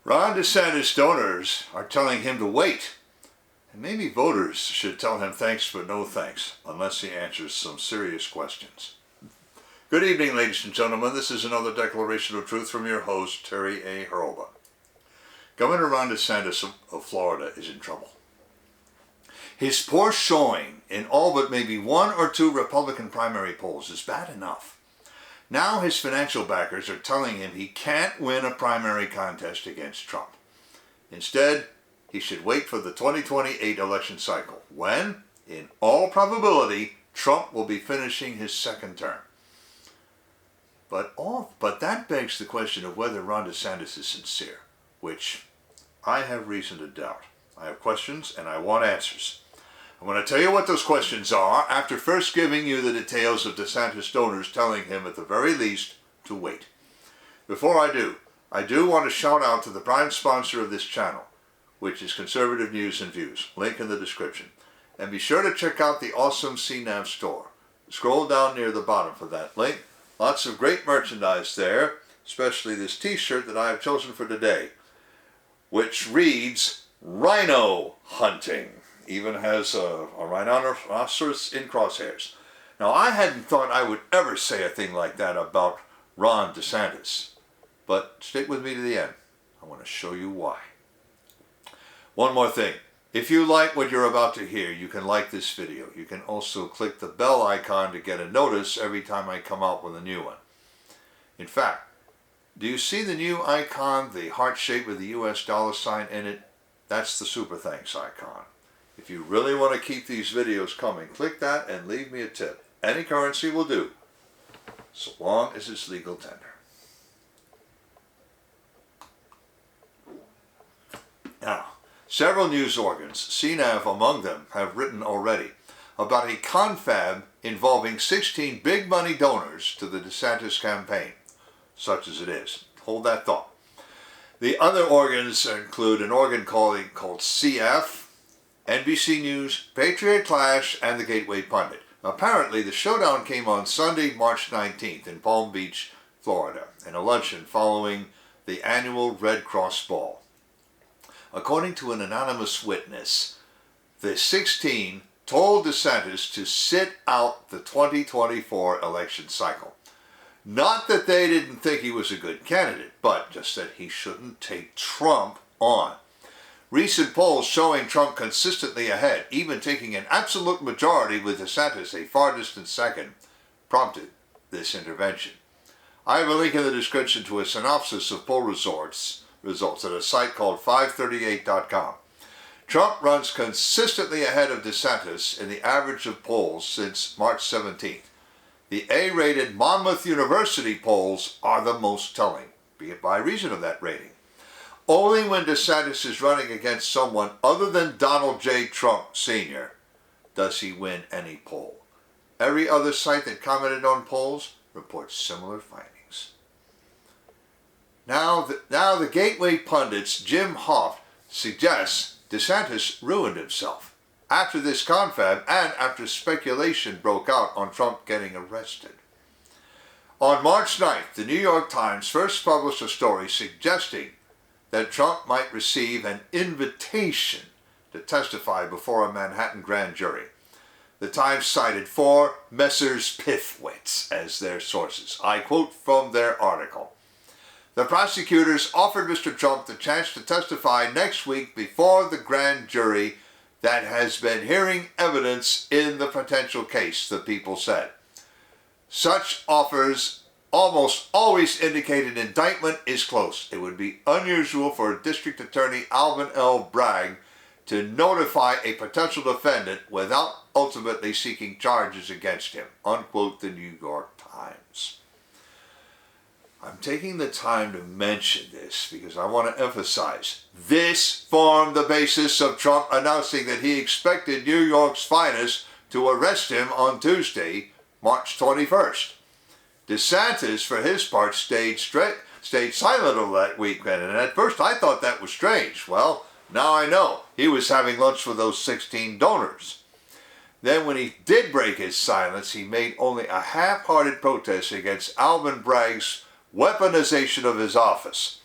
Ron DeSantis donors are telling him to wait. And maybe voters should tell him thanks but no thanks, unless he answers some serious questions. Good evening, ladies and gentlemen. This is another Declaration of Truth from your host, Terry A. Hurlbut. Governor Ron DeSantis of Florida is in trouble. His poor showing in all but maybe one or two Republican primary polls is bad enough. Now his financial backers are telling him he can't win a primary contest against Trump. Instead, he should wait for the 2028 election cycle, when, in all probability, Trump will be finishing his second term. But that begs the question of whether Ron DeSantis is sincere, which I have reason to doubt. I have questions and I want answers. I'm going to tell you what those questions are after first giving you the details of DeSantis donors telling him at the very least to wait. Before I do want to shout out to the prime sponsor of this channel, which is Conservative News and Views. Link in the description. And be sure to check out the awesome CNAV Store. Scroll down near the bottom for that link. Lots of great merchandise there, especially this t-shirt that I have chosen for today, which reads, Rhino Hunting. Even has a rhinoceros in crosshairs. Now, I hadn't thought I would ever say a thing like that about Ron DeSantis, but stick with me to the end. I want to show you why. One more thing. If you like what you're about to hear, you can like this video. You can also click the bell icon to get a notice every time I come out with a new one. In fact, do you see the new icon, the heart shape with the US dollar sign in it? That's the super thanks icon. If you really want to keep these videos coming, click that and leave me a tip. Any currency will do, so long as it's legal tender. Now, several news organs, CNAV among them, have written already about a confab involving 16 big money donors to the DeSantis campaign, such as it is. Hold that thought. The other organs include an organ called CF, NBC News, Patriot Clash, and the Gateway Pundit. Apparently, the showdown came on Sunday, March 19th in Palm Beach, Florida, in a luncheon following the annual Red Cross Ball. According to an anonymous witness, the 16 told DeSantis to sit out the 2024 election cycle. Not that they didn't think he was a good candidate, but just that he shouldn't take Trump on. Recent polls showing Trump consistently ahead, even taking an absolute majority with DeSantis a far distant second, prompted this intervention. I have a link in the description to a synopsis of poll results at a site called 538.com. Trump runs consistently ahead of DeSantis in the average of polls since March 17th. The A-rated Monmouth University polls are the most telling, be it by reason of that rating. Only when DeSantis is running against someone other than Donald J. Trump Sr. does he win any poll. Every other site that commented on polls reports similar findings. Now the Gateway Pundit's Jim Hoft suggests DeSantis ruined himself after this confab and after speculation broke out on Trump getting arrested. On March 9th, the New York Times first published a story suggesting that Trump might receive an invitation to testify before a Manhattan grand jury. The Times cited 4 Messrs. Piffwits as their sources. I quote from their article. The prosecutors offered Mr. Trump the chance to testify next week before the grand jury that has been hearing evidence in the potential case, the People said. Such offers almost always indicate an indictment is close. It would be unusual for District Attorney Alvin L. Bragg to notify a potential defendant without ultimately seeking charges against him, unquote the New York Times. I'm taking the time to mention this because I want to emphasize this formed the basis of Trump announcing that he expected New York's finest to arrest him on Tuesday, March 21st. DeSantis, for his part, stayed silent over that weekend, and at first I thought that was strange. Well, now I know. He was having lunch with those 16 donors. Then when he did break his silence, he made only a half-hearted protest against Alvin Bragg's weaponization of his office.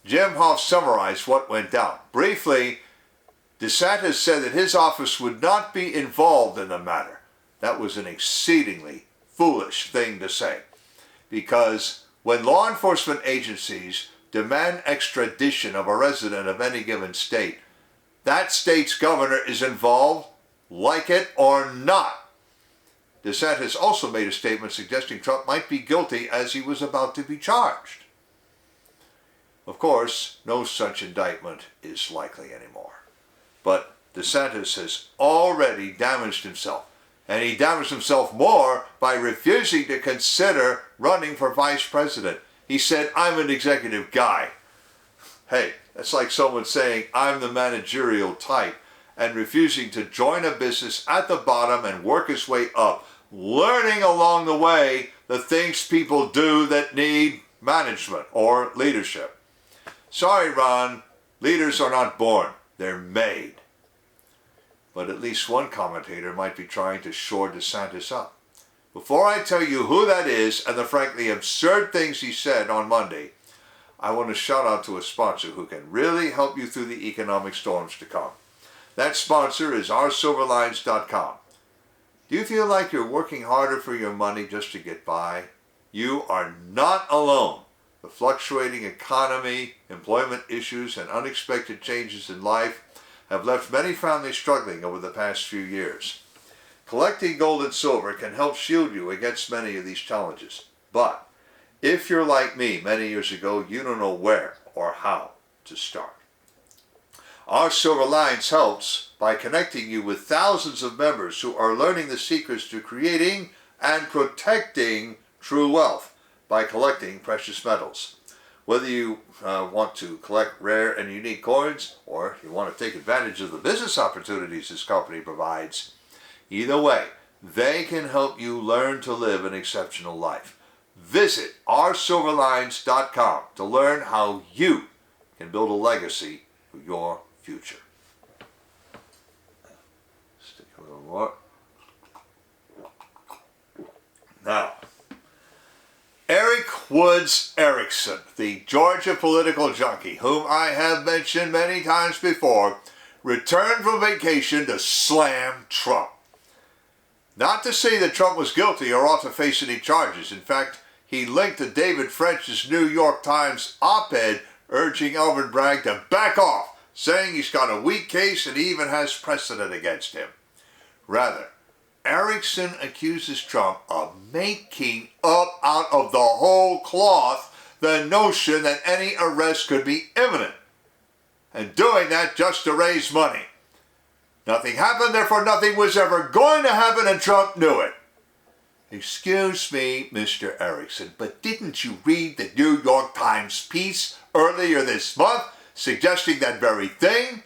Jim Hoft summarized what went down. Briefly, DeSantis said that his office would not be involved in the matter. That was an exceedingly foolish thing to say, because when law enforcement agencies demand extradition of a resident of any given state, that state's governor is involved, like it or not. DeSantis also made a statement suggesting Trump might be guilty as he was about to be charged. Of course, no such indictment is likely anymore. But DeSantis has already damaged himself, and he damaged himself more by refusing to consider running for vice president. He said, "I'm an executive guy." Hey, that's like someone saying, "I'm the managerial type," and refusing to join a business at the bottom and work his way up, learning along the way the things people do that need management or leadership. Sorry, Ron, leaders are not born, they're made. But at least one commentator might be trying to shore DeSantis up. Before I tell you who that is and the frankly absurd things he said on Monday, I want to shout out to a sponsor who can really help you through the economic storms to come. That sponsor is oursilverlines.com. Do you feel like you're working harder for your money just to get by? You are not alone. The fluctuating economy, employment issues, and unexpected changes in life have left many families struggling over the past few years. Collecting gold and silver can help shield you against many of these challenges. But if you're like me many years ago, you don't know where or how to start. Our Silver Lines helps by connecting you with thousands of members who are learning the secrets to creating and protecting true wealth by collecting precious metals. Whether you want to collect rare and unique coins, or you want to take advantage of the business opportunities this company provides, either way, they can help you learn to live an exceptional life. Visit oursilverlines.com to learn how you can build a legacy for your future. Stick a little more. Now, Eric Woods Erickson, the Georgia political junkie, whom I have mentioned many times before, returned from vacation to slam Trump. Not to say that Trump was guilty or ought to face any charges. In fact, he linked to David French's New York Times op-ed urging Alvin Bragg to back off, saying he's got a weak case and he even has precedent against him. Rather, Erickson accuses Trump of making up out of the whole cloth the notion that any arrest could be imminent, and doing that just to raise money. Nothing happened, therefore nothing was ever going to happen, and Trump knew it. Excuse me, Mr. Erickson, but didn't you read the New York Times piece earlier this month suggesting that very thing?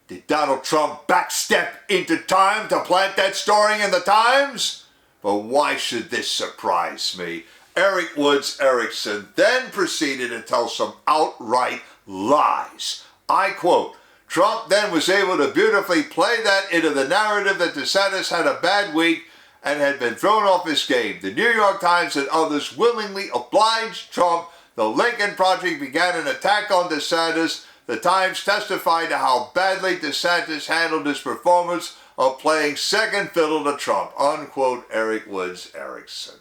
Did Donald Trump backstep into time to plant that story in the Times? But why should this surprise me? Eric Woods Erickson then proceeded to tell some outright lies. I quote, Trump then was able to beautifully play that into the narrative that DeSantis had a bad week and had been thrown off his game. The New York Times and others willingly obliged Trump. The Lincoln Project began an attack on DeSantis. The Times testified to how badly DeSantis handled his performance of playing second fiddle to Trump. Unquote, Eric Woods Erickson.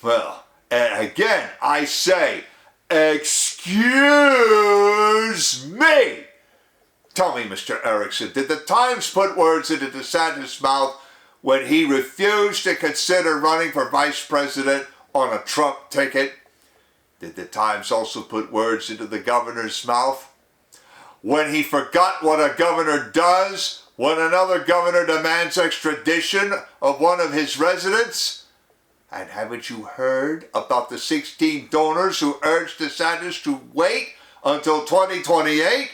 Well, and again, I say, excuse me. Tell me, Mr. Erickson, did the Times put words into DeSantis' mouth when he refused to consider running for vice president on a Trump ticket? Did the Times also put words into the governor's mouth when he forgot what a governor does when another governor demands extradition of one of his residents? And haven't you heard about the 16 donors who urged DeSantis to wait until 2028?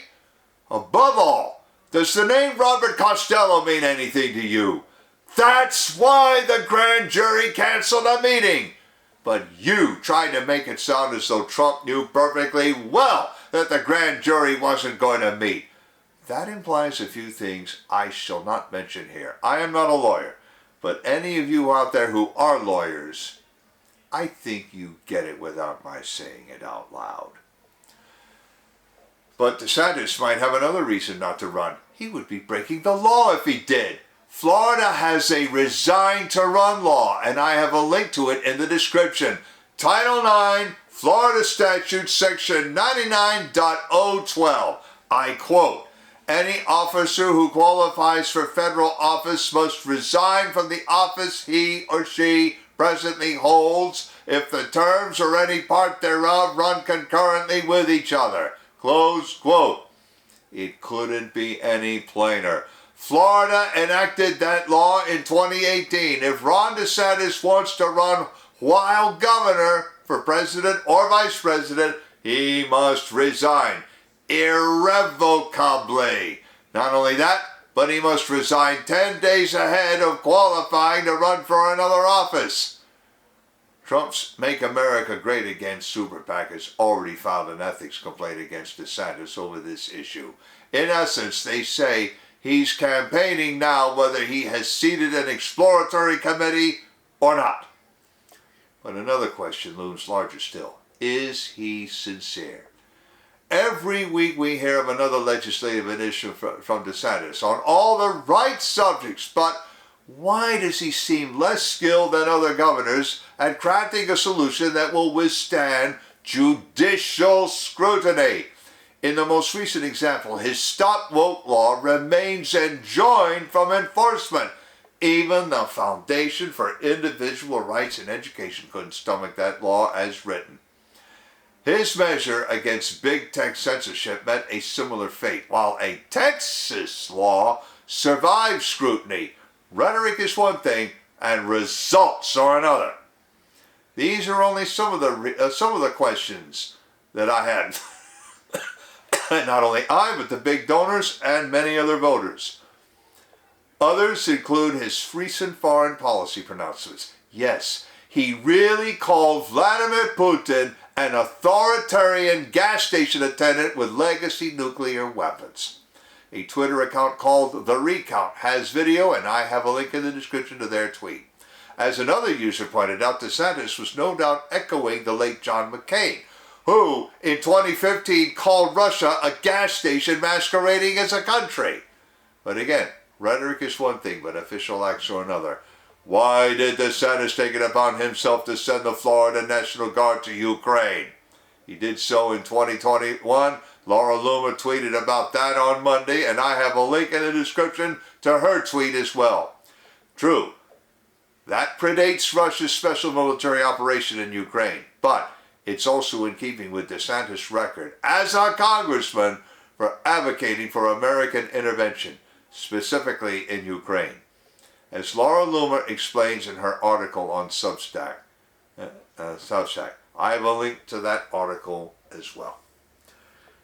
Above all, does the name Robert Costello mean anything to you? That's why the grand jury canceled a meeting. But you tried to make it sound as though Trump knew perfectly well that the grand jury wasn't going to meet. That implies a few things I shall not mention here. I am not a lawyer, but any of you out there who are lawyers, I think you get it without my saying it out loud. But DeSantis might have another reason not to run. He would be breaking the law if he did. Florida has a Resign to Run law, and I have a link to it in the description. Title 9, Florida Statute, Section 99.012. I quote, "Any officer who qualifies for federal office must resign from the office he or she presently holds if the terms or any part thereof run concurrently with each other." Close quote. It couldn't be any plainer. Florida enacted that law in 2018. If Ron DeSantis wants to run while governor for president or vice president, he must resign irrevocably. Not only that, but he must resign 10 days ahead of qualifying to run for another office. Trump's Make America Great Again super PAC has already filed an ethics complaint against DeSantis over this issue. In essence, they say he's campaigning now whether he has seated an exploratory committee or not. But another question looms larger still. Is he sincere? Every week we hear of another legislative initiative from DeSantis on all the right subjects, but why does he seem less skilled than other governors at crafting a solution that will withstand judicial scrutiny? In the most recent example, his Stop Woke law remains enjoined from enforcement. Even the Foundation for Individual Rights and Education couldn't stomach that law as written. His measure against big tech censorship met a similar fate, while a Texas law survived scrutiny. Rhetoric is one thing, and results are another. These are only some of the questions that I had. Not only I, but the big donors and many other voters. Others include his recent foreign policy pronouncements. Yes, he really called Vladimir Putin an authoritarian gas station attendant with legacy nuclear weapons. A Twitter account called The Recount has video, and I have a link in the description to their tweet. As another user pointed out, DeSantis was no doubt echoing the late John McCain, who in 2015 called Russia a gas station masquerading as a country. But again, rhetoric is one thing, but official acts are another. Why did DeSantis take it upon himself to send the Florida National Guard to Ukraine? He did so in 2021. Laura Loomer tweeted about that on Monday, and I have a link in the description to her tweet as well. True, that predates Russia's special military operation in Ukraine, but it's also in keeping with DeSantis' record as a congressman for advocating for American intervention, specifically in Ukraine. As Laura Loomer explains in her article on Substack, I have a link to that article as well.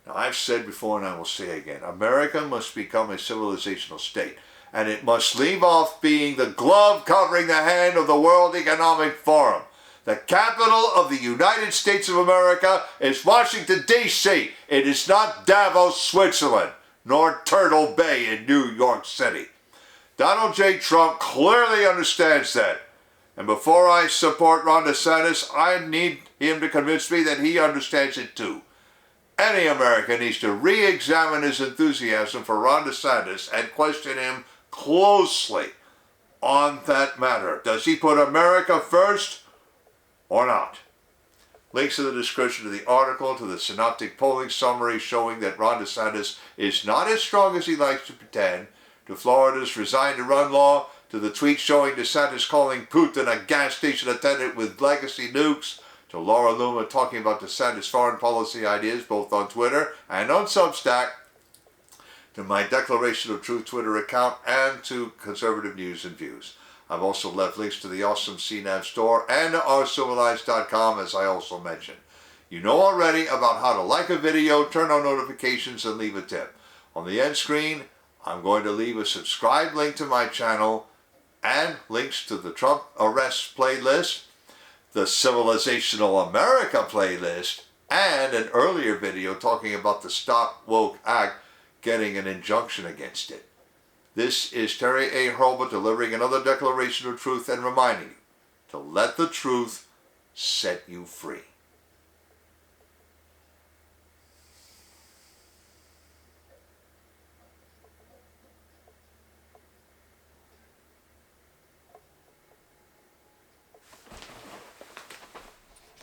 Now, I've said before and I will say again, America must become a civilizational state, and it must leave off being the glove covering the hand of the World Economic Forum. The capital of the United States of America is Washington, D.C. It is not Davos, Switzerland, nor Turtle Bay in New York City. Donald J. Trump clearly understands that. And before I support Ron DeSantis, I need him to convince me that he understands it too. Any American needs to re-examine his enthusiasm for Ron DeSantis and question him closely on that matter. Does he put America first or not? Links in the description to the article, to the synoptic polling summary showing that Ron DeSantis is not as strong as he likes to pretend, to Florida's Resign to Run law, to the tweet showing DeSantis calling Putin a gas station attendant with legacy nukes, to Laura Loomer talking about DeSantis' foreign policy ideas both on Twitter and on Substack, to my Declaration of Truth Twitter account, and to Conservative News and Views. I've also left links to the awesome CNAV Store and to ourcivilized.com, as I also mentioned. You know already about how to like a video, turn on notifications, and leave a tip. On the end screen, I'm going to leave a subscribe link to my channel and links to the Trump arrest playlist, the Civilizational America playlist, and an earlier video talking about the Stop Woke Act getting an injunction against it. This is Terry A. Hurlbut delivering another Declaration of Truth and reminding you to let the truth set you free.